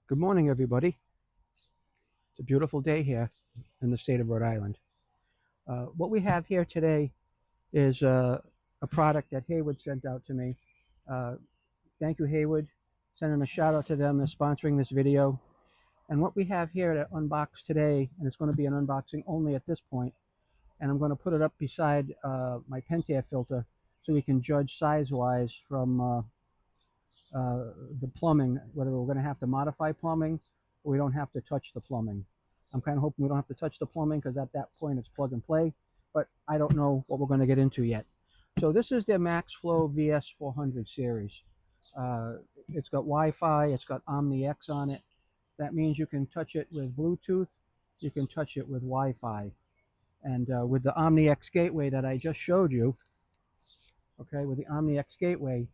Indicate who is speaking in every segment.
Speaker 1: Good morning, everybody. It's a beautiful day here in the state of Rhode Island. What we have here today is a product that Hayward sent out to me. Uh, Thank you, Hayward. Sending a shout out to them. They're sponsoring this video. And what we have here to unbox today, and it's going to be an unboxing only at this point, and I'm going to put it up beside my Pentair filter so we can judge size-wise from the plumbing, whether we're going to have to modify plumbing or we don't have to touch the plumbing. I'm kind of hoping we don't have to touch the plumbing because at that point it's plug and play, but I don't know what we're going to get into yet. So this is their MaxFlo VS400 series. It's got Wi-Fi, it's got OmniX on it. That means you can touch it with Bluetooth, you can touch it with Wi-Fi. And with the OmniX gateway that I just showed you, okay, with the OmniX gateway,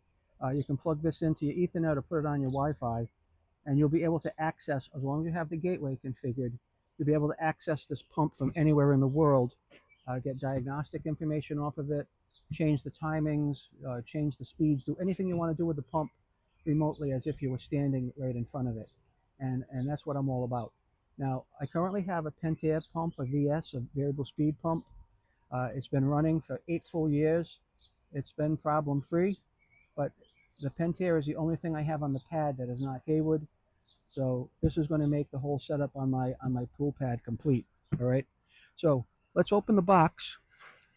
Speaker 1: you can plug this into your Ethernet or put it on your Wi-Fi, and you'll be able to access, as long as you have the gateway configured, you'll be able to access this pump from anywhere in the world, get diagnostic information off of it, change the timings, change the speeds, do anything you want to do with the pump remotely as if you were standing right in front of it. And that's what I'm all about. Now, I currently have a Pentair pump, a VS, a variable speed pump. It's been running for 8 full years. It's been problem free, but the Pentair is the only thing I have on the pad that is not Hayward. So this is going to make the whole setup on my pool pad complete. All right. So let's open the box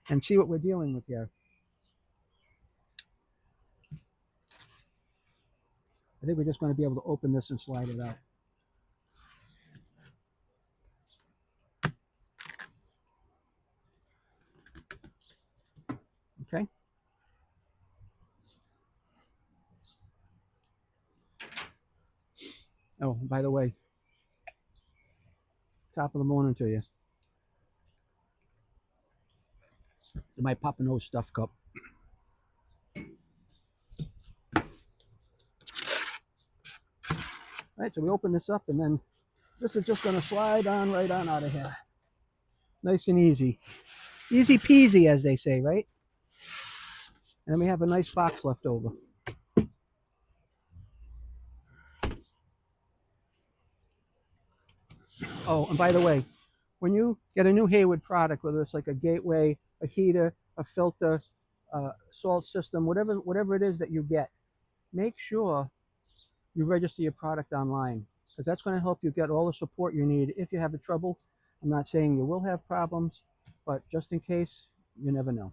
Speaker 1: and see what we're dealing with here. I think we're just going to be able to open this and slide it out. Okay. Oh, by the way, top of the morning to you. My Papa Nose stuffed cup. All right, so we open this up, and then this is just going to slide on right on out of here. Nice and easy. Easy peasy, as they say, right? And then we have a nice box left over. Oh, and by the way, when you get a new Hayward product, whether it's like a gateway, a heater, a filter, salt system, whatever it is that you get, make sure you register your product online, because that's going to help you get all the support you need if you have a trouble. I'm not saying you will have problems, but just in case, you never know. All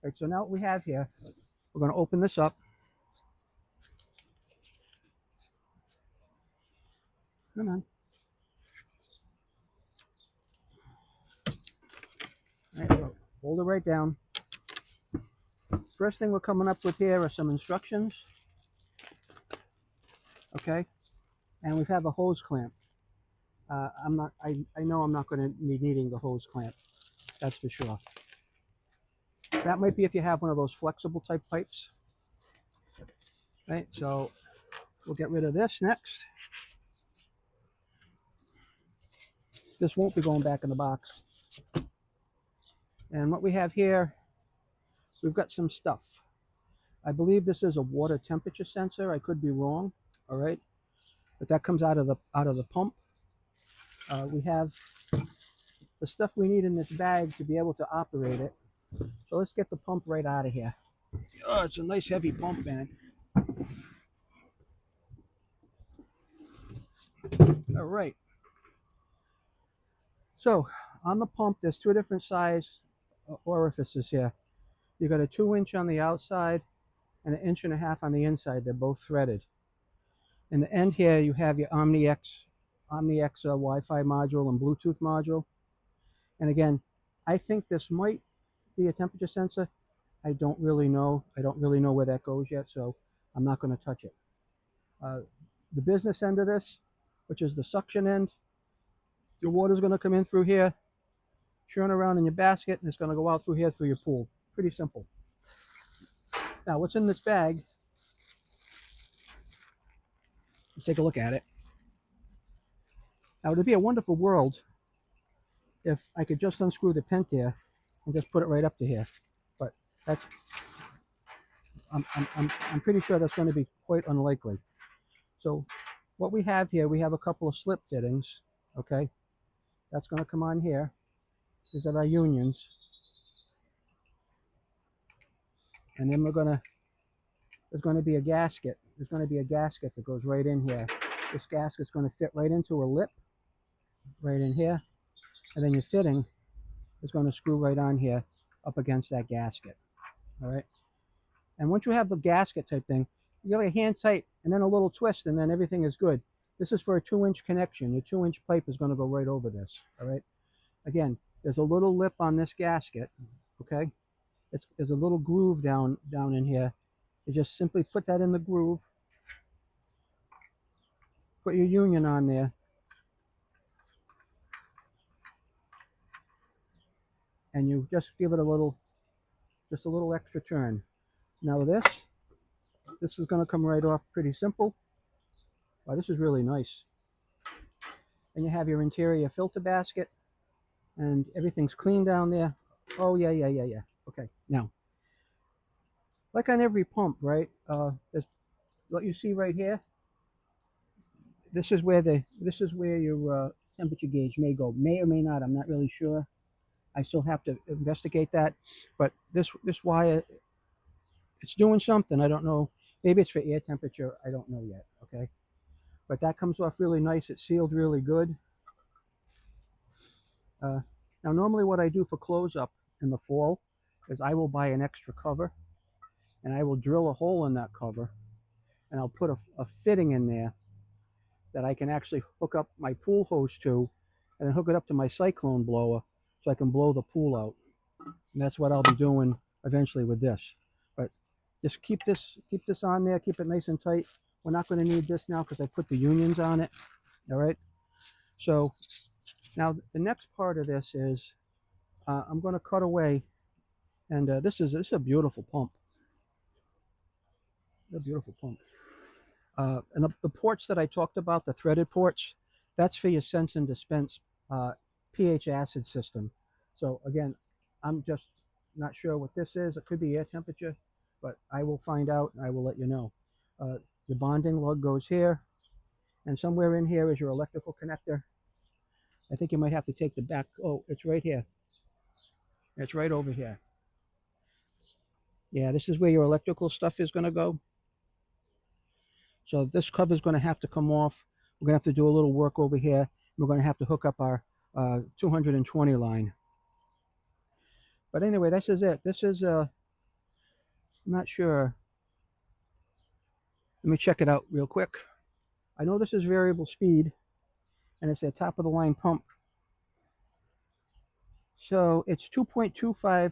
Speaker 1: right, so now what we have here, we're going to open this up. Come on. All right, so hold it right down. First thing we're coming up with here are some instructions. Okay, and we have a hose clamp. I know I'm not going to be needing the hose clamp. That's for sure. That might be if you have one of those flexible type pipes. Right, so we'll get rid of this next. This won't be going back in the box. And what we have here, we've got some stuff. I believe this is a water temperature sensor. I could be wrong. All right, but that comes out of the pump. We have the stuff we need in this bag to be able to operate it. So let's get the pump right out of here. Oh, it's a nice heavy pump, man. All right. So on the pump, there's 2 different size orifices here. You got a 2-inch on the outside and an 1.5 inches on the inside. They're both threaded. In the end here, you have your OmniX Wi-Fi module and Bluetooth module. And again, I think this might be a temperature sensor. I don't really know. I don't really know where that goes yet, so I'm not going to touch it. The business end of this, which is the suction end, your water's going to come in through here, churn around in your basket, and it's going to go out through here through your pool. Pretty simple. Now, what's in this bag? Let's take a look at it. Now, it would be a wonderful world if I could just unscrew the Pentair and just put it right up to here, but that's I'm pretty sure that's going to be quite unlikely. So what we have here, we have a couple of slip fittings. Okay, that's going to come on here. These are our unions, and then there's going to be a gasket. There's going to be a gasket that goes right in here. This gasket's going to fit right into a lip right in here, and then your fitting is going to screw right on here up against that gasket. All right, and once you have the gasket type thing, you get like a hand tight and then a little twist, and then everything is good. This is for a 2-inch connection. Your 2-inch pipe is going to go right over this. All right, again, there's a little lip on this gasket. Okay, there's a little groove down in here. You just simply put that in the groove, put your union on there, and you just give it just a little extra turn. Now this is going to come right off pretty simple. Wow, this is really nice. And you have your interior filter basket, and everything's clean down there. Oh yeah. Okay, now, like on every pump, right? There's what you see right here. This is where your temperature gauge may go, may or may not. I'm not really sure. I still have to investigate that. But this wire, it's doing something. I don't know. Maybe it's for air temperature. I don't know yet. Okay, but that comes off really nice. It's sealed really good. Now, normally what I do for close-up in the fall is I will buy an extra cover, and I will drill a hole in that cover, and I'll put a fitting in there that I can actually hook up my pool hose to, and then hook it up to my cyclone blower so I can blow the pool out. And that's what I'll be doing eventually with this. But just keep this on there, keep it nice and tight. We're not going to need this now because I put the unions on it. All right. So now the next part of this is I'm going to cut away, and this is a beautiful pump. A beautiful pump. And the ports that I talked about, the threaded ports, that's for your sense and dispense pH acid system. So again, I'm just not sure what this is. It could be air temperature, but I will find out and I will let you know. Your bonding lug goes here, and somewhere in here is your electrical connector. I think you might have to take the back. Oh, it's right here. It's right over here. Yeah, this is where your electrical stuff is going to go. So this cover is going to have to come off. We're going to have to do a little work over here. We're going to have to hook up our 220 line. But anyway, this is it. This is, I'm not sure. Let me check it out real quick. I know this is variable speed, and it's a top of the line pump. So it's 2.25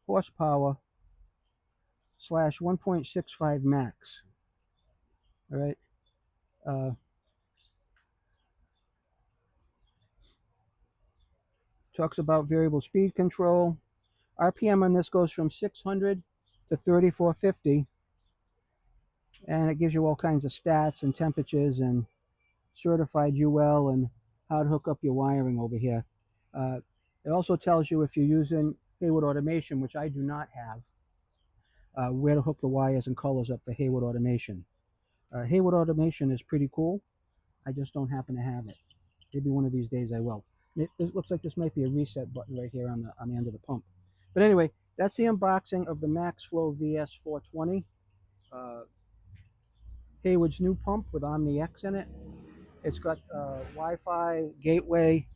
Speaker 1: horsepower / 1.65 max. All right. Talks about variable speed control. RPM on this goes from 600 to 3450, and it gives you all kinds of stats and temperatures and certified UL and how to hook up your wiring over here. It also tells you if you're using Hayward automation, which I do not have, where to hook the wires and colors up for Hayward automation. Hayward automation is pretty cool. I just don't happen to have it. Maybe one of these days I will. It looks like this might be a reset button right here on the end of the pump. But anyway, that's the unboxing of the MaxFlo VS420, Hayward's new pump with OmniX in it. It's got Wi-Fi, gateway.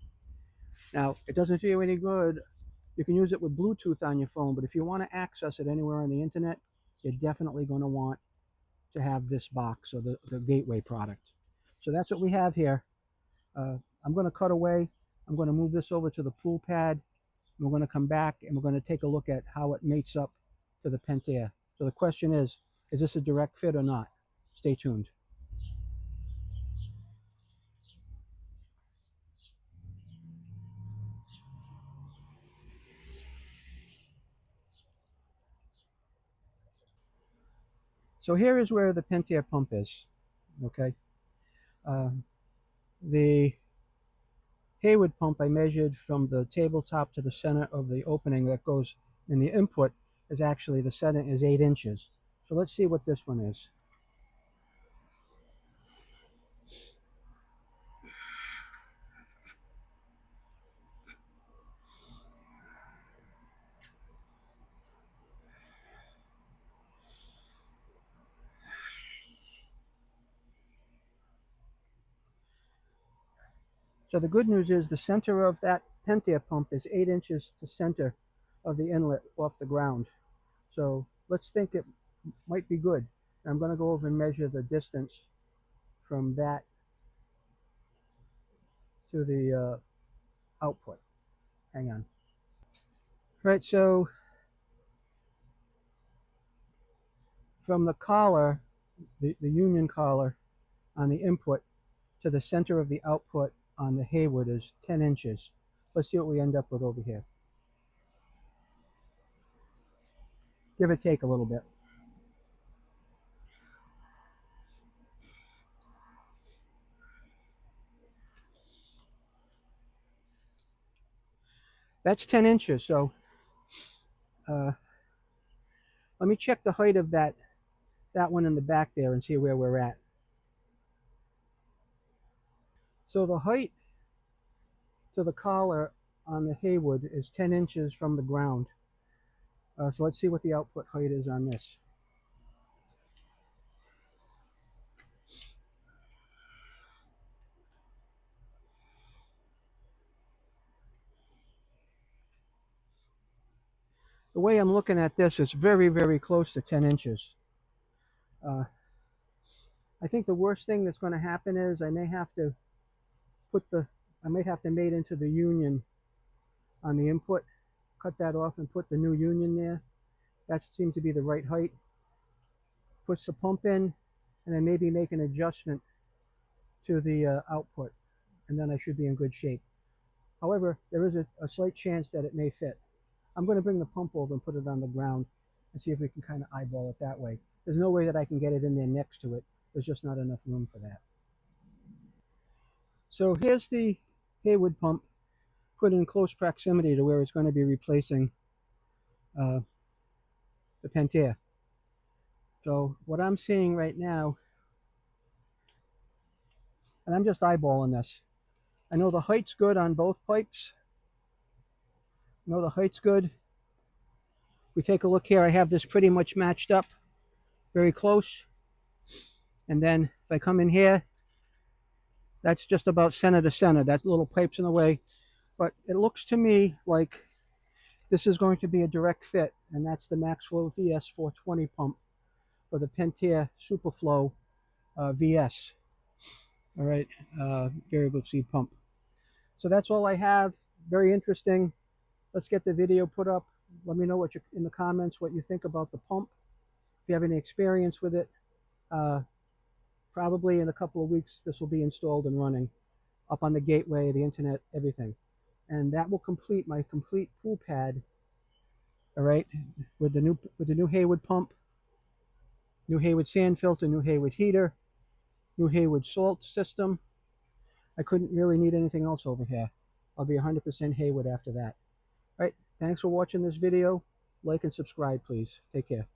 Speaker 1: Now, it doesn't do you any good. You can use it with Bluetooth on your phone, but if you want to access it anywhere on the internet, you're definitely going to want to have this box or the gateway product. So that's what we have here. I'm going to cut away. I'm going to move this over to the pool pad. We're going to come back and we're going to take a look at how it mates up to the Pentair. So the question is this a direct fit or not? Stay tuned. So here is where the Pentair pump is. Okay. The Hayward pump I measured from the tabletop to the center of the opening that goes in the input is actually the center is 8 inches. So let's see what this one is. So the good news is the center of that Pentair pump is 8 inches to center of the inlet off the ground. So let's think it might be good. I'm going to go over and measure the distance from that to the output. Hang on. Right, so from the collar, the union collar on the input to the center of the output on the Hayward is 10 inches. Let's see what we end up with over here. Give or take a little bit. That's 10 inches, so let me check the height of that one in the back there and see where we're at. So the height to the collar on the Hayward is 10 inches from the ground. So let's see what the output height is on this. The way I'm looking at this, it's very, very close to 10 inches. I think the worst thing that's going to happen is I may have to mate into the union on the input, cut that off and put the new union there. That seems to be the right height. Puts the pump in, and then maybe make an adjustment to the output, and then I should be in good shape. However, there is a slight chance that it may fit. I'm going to bring the pump over and put it on the ground and see if we can kind of eyeball it that way. There's no way that I can get it in there next to it. There's just not enough room for that. So here's the Hayward pump put in close proximity to where it's going to be replacing the Pentair. So what I'm seeing right now, and I'm just eyeballing this. I know the height's good on both pipes. I know the height's good. If we take a look here, I have this pretty much matched up, very close. And then if I come in here, that's just about center to center. That little pipe's in the way. But it looks to me like this is going to be a direct fit, and that's the MaxFlo VS420 pump for the Pentair Superflow VS. All right, variable speed pump. So that's all I have. Very interesting. Let's get the video put up. Let me know what in the comments what you think about the pump. If you have any experience with it, probably in a couple of weeks this will be installed and running up on the gateway, the internet, everything. And that will complete my complete pool pad. All right, with the new Hayward pump, new Hayward sand filter, new Hayward heater, new Hayward salt system. I couldn't really need anything else over here. I'll be 100% Hayward after that. All right, thanks for watching this video. Like and subscribe, please. Take care.